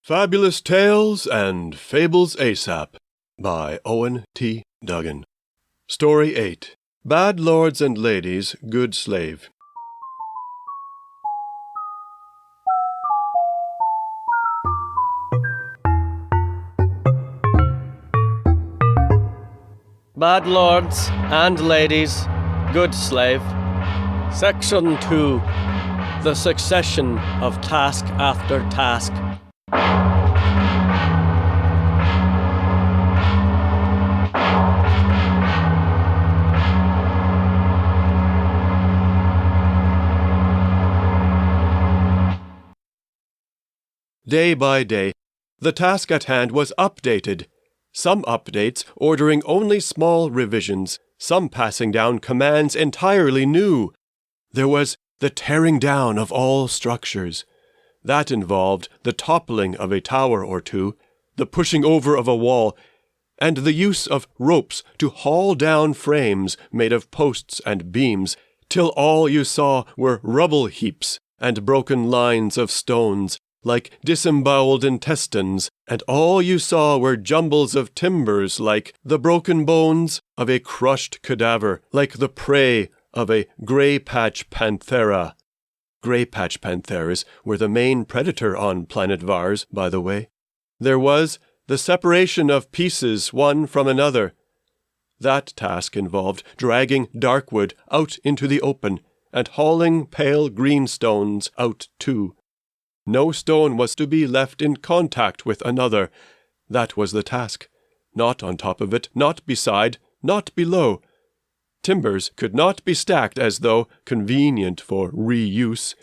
Fabulous Tales and Fables ASAP by Owen T. Duggan. Story 8. Bad Lords and Ladies, Good Slave. Bad Lords and Ladies, Good Slave. Section 2. The Succession of Task After Task. Day by day, the task at hand was updated. Some updates ordering only small revisions, some passing down commands entirely new. There was the tearing down of all structures. That involved the toppling of a tower or two, the pushing over of a wall, and the use of ropes to haul down frames made of posts and beams, till all you saw were rubble heaps and broken lines of stones, like disemboweled intestines, and all you saw were jumbles of timbers like the broken bones of a crushed cadaver, like the prey of a grey-patch panthera. Grey-patch pantheras were the main predator on planet Vars, by the way. There was the separation of pieces one from another. That task involved dragging darkwood out into the open and hauling pale green stones out too. No stone was to be left in contact with another. That was the task. Not on top of it, not beside, not below. Timbers could not be stacked as though convenient for reuse.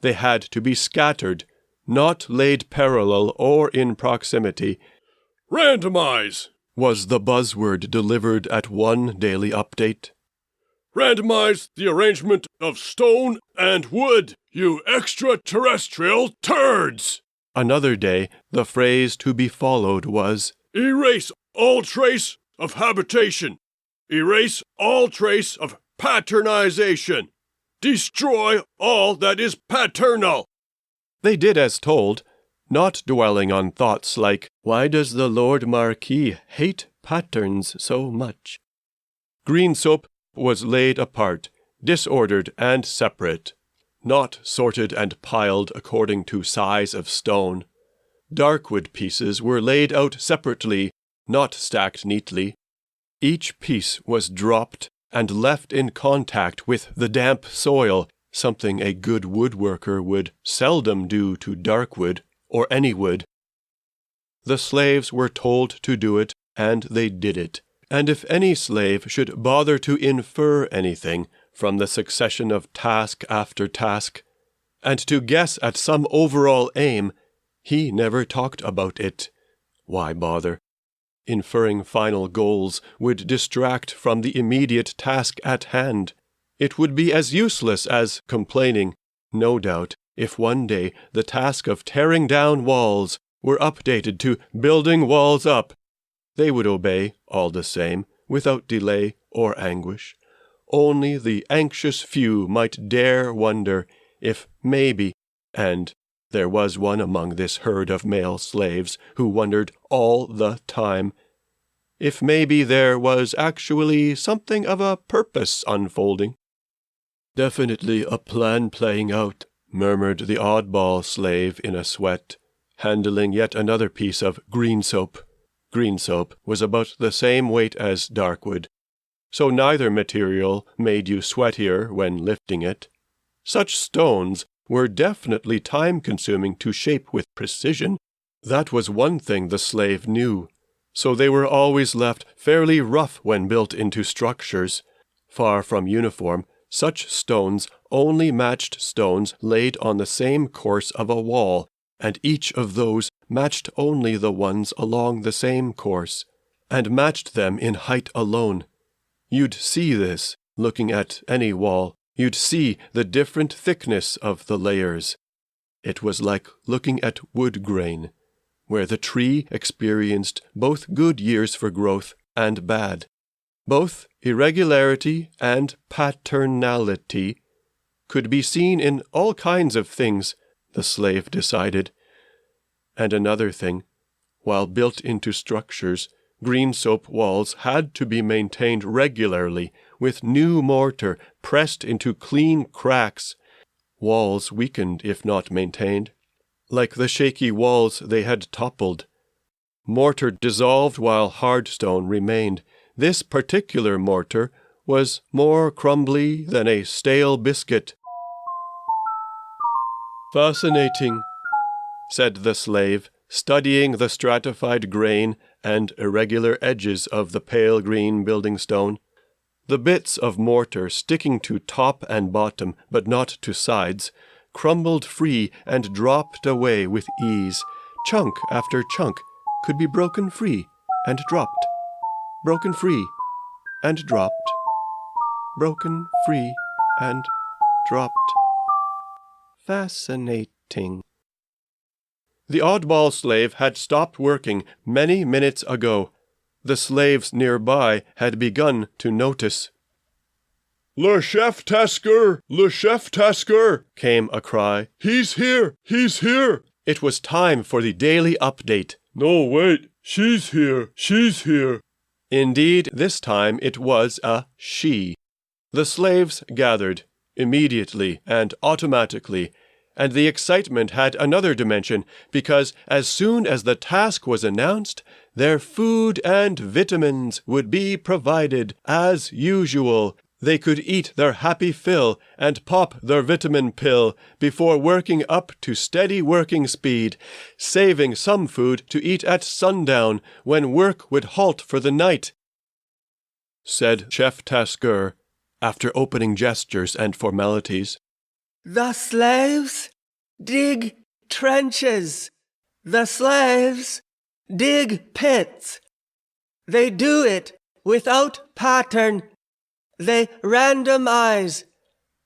They had to be scattered, not laid parallel or in proximity. "Randomize," was the buzzword delivered at one daily update. "Randomize the arrangement of stone and wood, you extraterrestrial turds!" Another day, the phrase to be followed was, "Erase all trace of habitation. Erase all trace of paternization. Destroy all that is paternal." They did as told, not dwelling on thoughts like, "Why does the Lord Marquis hate patterns so much?" Green soap was laid apart, disordered and separate, not sorted and piled according to size of stone. Darkwood pieces were laid out separately, not stacked neatly. Each piece was dropped and left in contact with the damp soil, something a good woodworker would seldom do to darkwood or any wood. The slaves were told to do it, and they did it. And if any slave should bother to infer anything from the succession of task after task, and to guess at some overall aim, he never talked about it. Why bother? Inferring final goals would distract from the immediate task at hand. It would be as useless as complaining, no doubt, if one day the task of tearing down walls were updated to building walls up. They would obey, all the same, without delay or anguish. Only the anxious few might dare wonder if maybe, and there was one among this herd of male slaves who wondered all the time, if maybe there was actually something of a purpose unfolding. "Definitely a plan playing out," murmured the oddball slave in a sweat, handling yet another piece of green soap. Green soap was about the same weight as darkwood, so neither material made you sweatier when lifting it. Such stones were definitely time-consuming to shape with precision. That was one thing the slave knew, so they were always left fairly rough when built into structures. Far from uniform, such stones only matched stones laid on the same course of a wall, and each of those matched only the ones along the same course, and matched them in height alone. You'd see this, looking at any wall. You'd see the different thickness of the layers. It was like looking at wood grain, where the tree experienced both good years for growth and bad, both irregularity and paternality, could be seen in all kinds of things, the slave decided. And another thing, while built into structures, green soap walls had to be maintained regularly with new mortar pressed into clean cracks, walls weakened if not maintained, like the shaky walls they had toppled. Mortar dissolved while hard stone remained. This particular mortar was more crumbly than a stale biscuit. "Fascinating," said the slave, studying the stratified grain and irregular edges of the pale green building stone. The bits of mortar sticking to top and bottom, but not to sides, crumbled free and dropped away with ease. Chunk after chunk could be broken free and dropped, broken free and dropped, broken free and dropped. Fascinating. The oddball slave had stopped working many minutes ago. The slaves nearby had begun to notice. "Le chef Tasker! Le chef Tasker!" came a cry. "He's here! He's here!" It was time for the daily update. "No, wait! She's here! She's here!" Indeed, this time it was a she. The slaves gathered, immediately and automatically, and the excitement had another dimension, because as soon as the task was announced, their food and vitamins would be provided as usual. They could eat their happy fill and pop their vitamin pill before working up to steady working speed, saving some food to eat at sundown when work would halt for the night, said Chef Tasker, after opening gestures and formalities. The slaves dig trenches. The slaves dig pits. They do it without pattern. They randomize.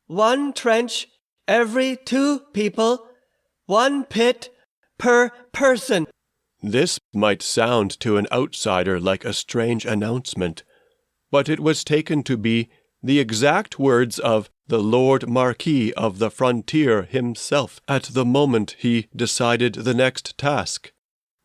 1 trench every 2 people, 1 pit per person. This might sound to an outsider like a strange announcement, but it was taken to be the exact words of the Lord Marquis of the Frontier himself at the moment he decided the next task.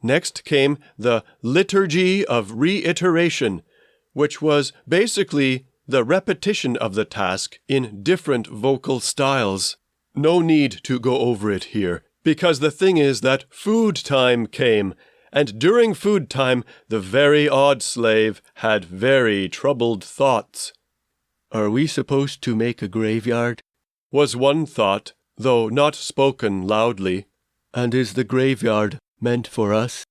Next came the Liturgy of Reiteration, which was basically the repetition of the task in different vocal styles. No need to go over it here, because the thing is that food time came, and during food time the very odd slave had very troubled thoughts. "Are we supposed to make a graveyard?" was one thought, though not spoken loudly. "And is the graveyard meant for us?"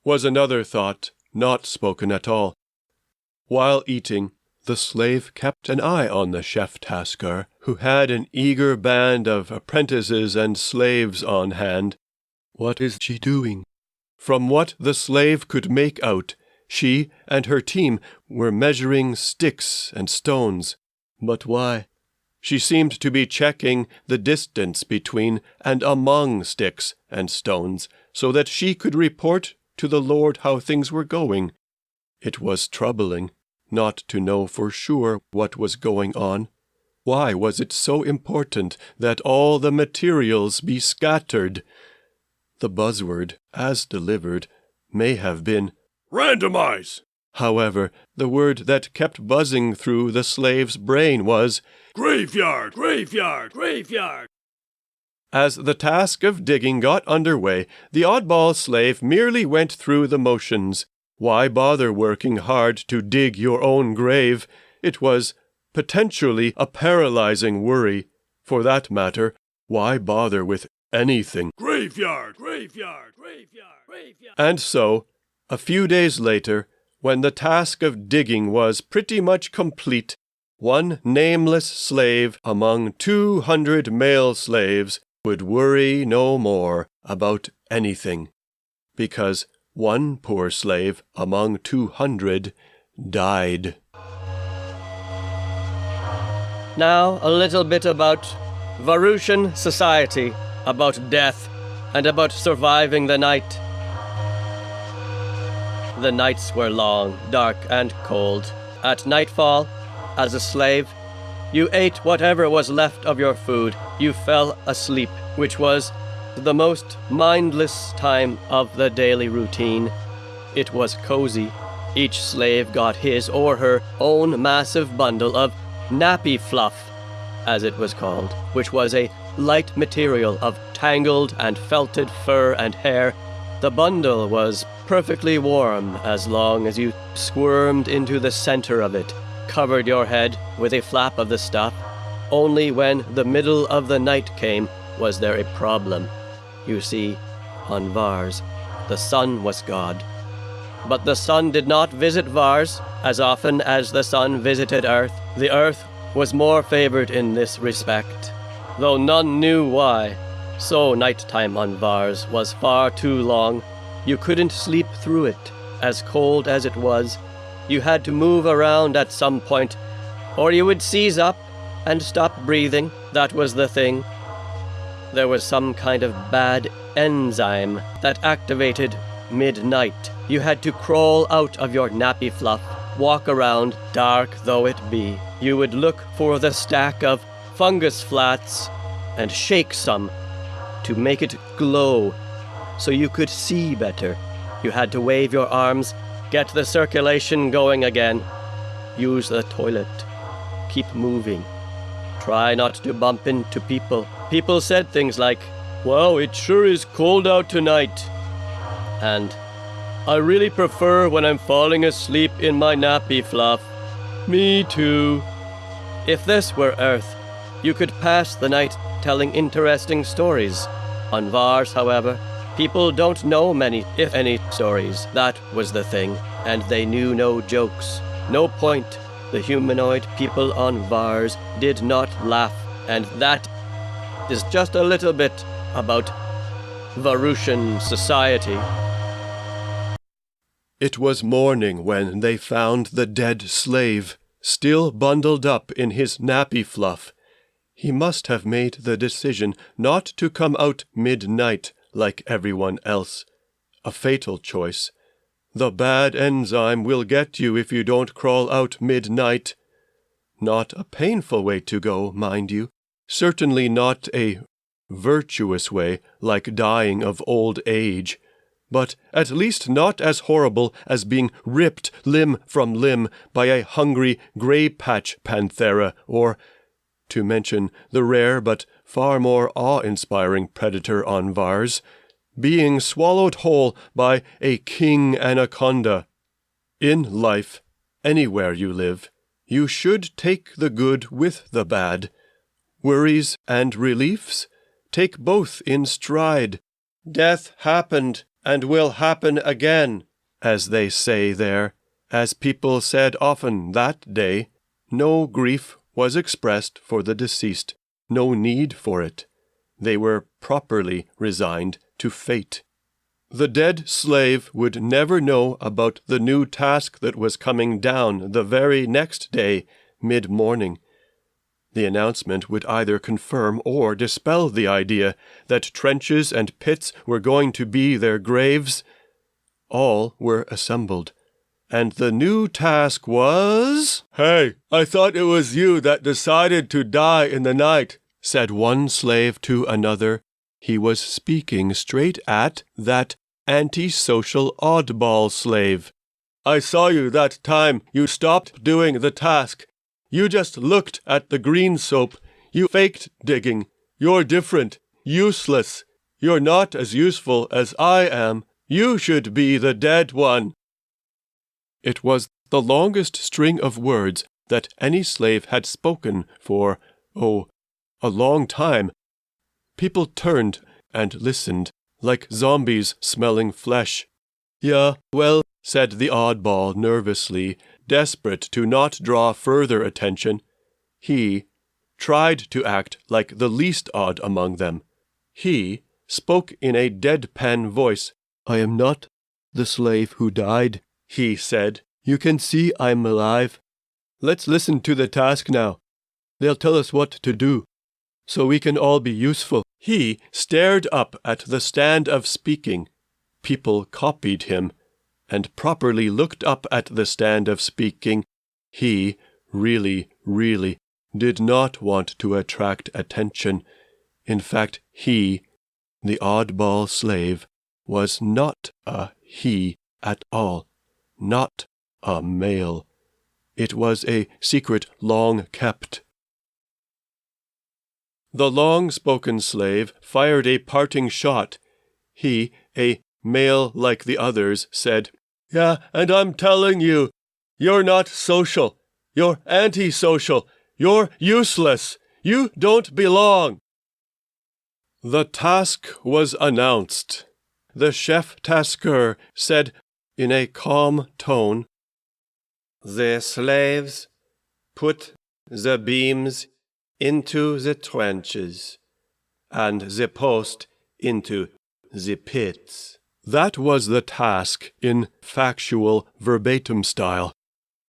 was another thought, not spoken at all. While eating, the slave kept an eye on the chef Tasker, who had an eager band of apprentices and slaves on hand. What is she doing? From what the slave could make out, she and her team were measuring sticks and stones. But why? She seemed to be checking the distance between and among sticks and stones, so that she could report to the Lord how things were going. It was troubling not to know for sure what was going on. Why was it so important that all the materials be scattered? The buzzword, as delivered, may have been "randomize." However, the word that kept buzzing through the slave's brain was "graveyard, graveyard, graveyard." As the task of digging got underway, the oddball slave merely went through the motions. Why bother working hard to dig your own grave? It was potentially a paralyzing worry. For that matter, why bother with anything? Graveyard, graveyard, graveyard, graveyard. And so, a few days later, when the task of digging was pretty much complete, one nameless slave among 200 male slaves would worry no more about anything, because one poor slave among 200 died. Now a little bit about Varushan society, about death, and about surviving the night. The nights were long, dark, and cold. At nightfall, as a slave, you ate whatever was left of your food. You fell asleep, which was the most mindless time of the daily routine. It was cozy. Each slave got his or her own massive bundle of nappy fluff, as it was called, which was a light material of tangled and felted fur and hair. The bundle was perfectly warm as long as you squirmed into the center of it, covered your head with a flap of the stuff. Only when the middle of the night came was there a problem. You see, on Vars, the sun was God. But the sun did not visit Vars as often as the sun visited Earth. The Earth was more favored in this respect, though none knew why. So nighttime on Vars was far too long. You couldn't sleep through it, as cold as it was. You had to move around at some point, or you would seize up and stop breathing. That was the thing. There was some kind of bad enzyme that activated midnight. You had to crawl out of your nappy fluff, walk around, dark though it be. You would look for the stack of fungus flats and shake some to make it glow so you could see better. You had to wave your arms, get the circulation going again. Use the toilet. Keep moving. Try not to bump into people. People said things like, "Wow, it sure is cold out tonight." And, "I really prefer when I'm falling asleep in my nappy fluff." Me too. If this were Earth, you could pass the night telling interesting stories. On Vars, however, people don't know many, if any, stories. That was the thing, and they knew no jokes. No point. The humanoid people on Vars did not laugh, and that is just a little bit about Varusian society. It was morning when they found the dead slave, still bundled up in his nappy fluff. He must have made the decision not to come out midnight like everyone else. A fatal choice. The bad enzyme will get you if you don't crawl out midnight. Not a painful way to go, mind you. Certainly not a virtuous way, like dying of old age. But at least not as horrible as being ripped limb from limb by a hungry gray-patch panthera, or, to mention the rare but far more awe-inspiring predator on Vars, being swallowed whole by a king anaconda. In life, anywhere you live, you should take the good with the bad. Worries and reliefs, take both in stride. Death happened and will happen again, as they say there, as people said often that day. No grief was expressed for the deceased, no need for it. They were properly resigned to fate. The dead slave would never know about the new task that was coming down the very next day, mid-morning. The announcement would either confirm or dispel the idea that trenches and pits were going to be their graves. All were assembled, and the new task was... "Hey, I thought it was you that decided to die in the night," said one slave to another. He was speaking straight at that antisocial oddball slave. "I saw you that time you stopped doing the task. You just looked at the green soap. You faked digging. You're different. Useless. You're not as useful as I am. You should be the dead one." It was the longest string of words that any slave had spoken for, a long time. People turned and listened, like zombies smelling flesh. "Yeah, well," said the oddball nervously, desperate to not draw further attention. He tried to act like the least odd among them. He spoke in a deadpan voice. "I am not the slave who died," he said. "You can see I'm alive. Let's listen to the task now. They'll tell us what to do, so we can all be useful." He stared up at the stand of speaking. People copied him, and properly looked up at the stand of speaking. He really did not want to attract attention. In fact, he the oddball slave was not a he at all, not a male. It was a secret long kept. The long-spoken slave fired a parting shot. He, a male like the others, said, "Yeah, and I'm telling you, you're not social. You're antisocial. You're useless. You don't belong." The task was announced. The chef-tasker said in a calm tone, "The slaves put the beams into the trenches, and the post into the pits." That was the task in factual verbatim style.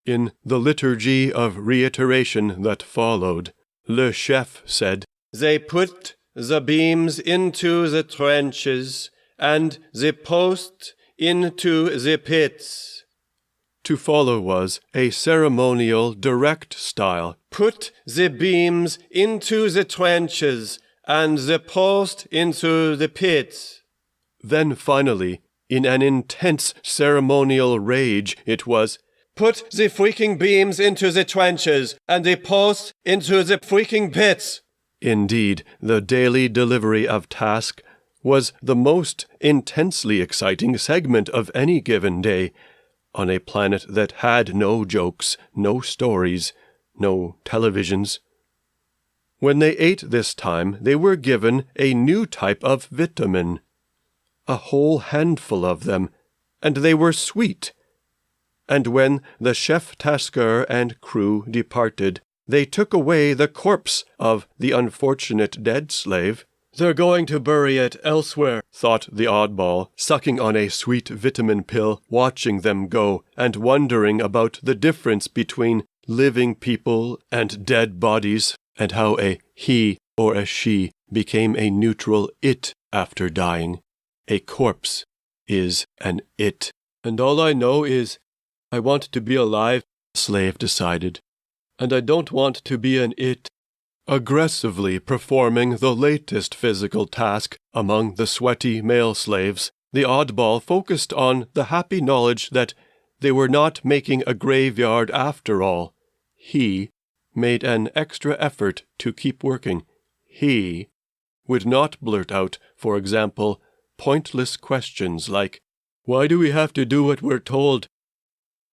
In the liturgy of reiteration that followed, le chef said, "They put the beams into the trenches, and the post into the pits." To follow was a ceremonial direct style. "Put the beams into the trenches, and the post into the pits." Then finally, in an intense ceremonial rage, it was, "Put the freaking beams into the trenches, and the post into the freaking pits." Indeed, the daily delivery of task was the most intensely exciting segment of any given day, on a planet that had no jokes, no stories, no televisions. When they ate this time, they were given a new type of vitamin, a whole handful of them, and they were sweet. And when the chef-tasker and crew departed, they took away the corpse of the unfortunate dead slave. "They're going to bury it elsewhere," thought the oddball, sucking on a sweet vitamin pill, watching them go, and wondering about the difference between living people and dead bodies, and how a he or a she became a neutral it after dying. A corpse is an it. "And all I know is I want to be alive," the slave decided. "And I don't want to be an it." Aggressively performing the latest physical task among the sweaty male slaves, the oddball focused on the happy knowledge that they were not making a graveyard after all. He made an extra effort to keep working. He would not blurt out, for example, pointless questions like, "Why do we have to do what we're told?"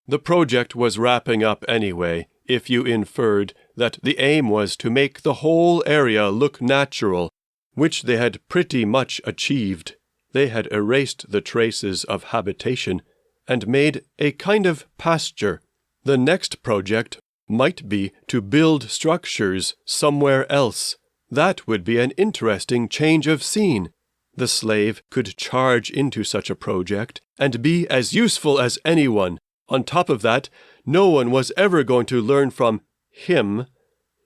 The project was wrapping up anyway, if you inferred that the aim was to make the whole area look natural, which they had pretty much achieved. They had erased the traces of habitation and made a kind of pasture. The next project might be to build structures somewhere else. That would be an interesting change of scene. The slave could charge into such a project and be as useful as anyone. On top of that, no one was ever going to learn from him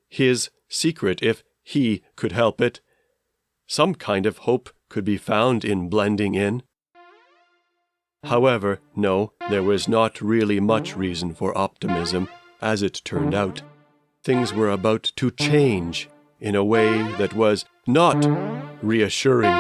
his secret if he could help it. Some kind of hope could be found in blending in. However, no, there was not really much reason for optimism, as it turned out. Things were about to change in a way that was not reassuring.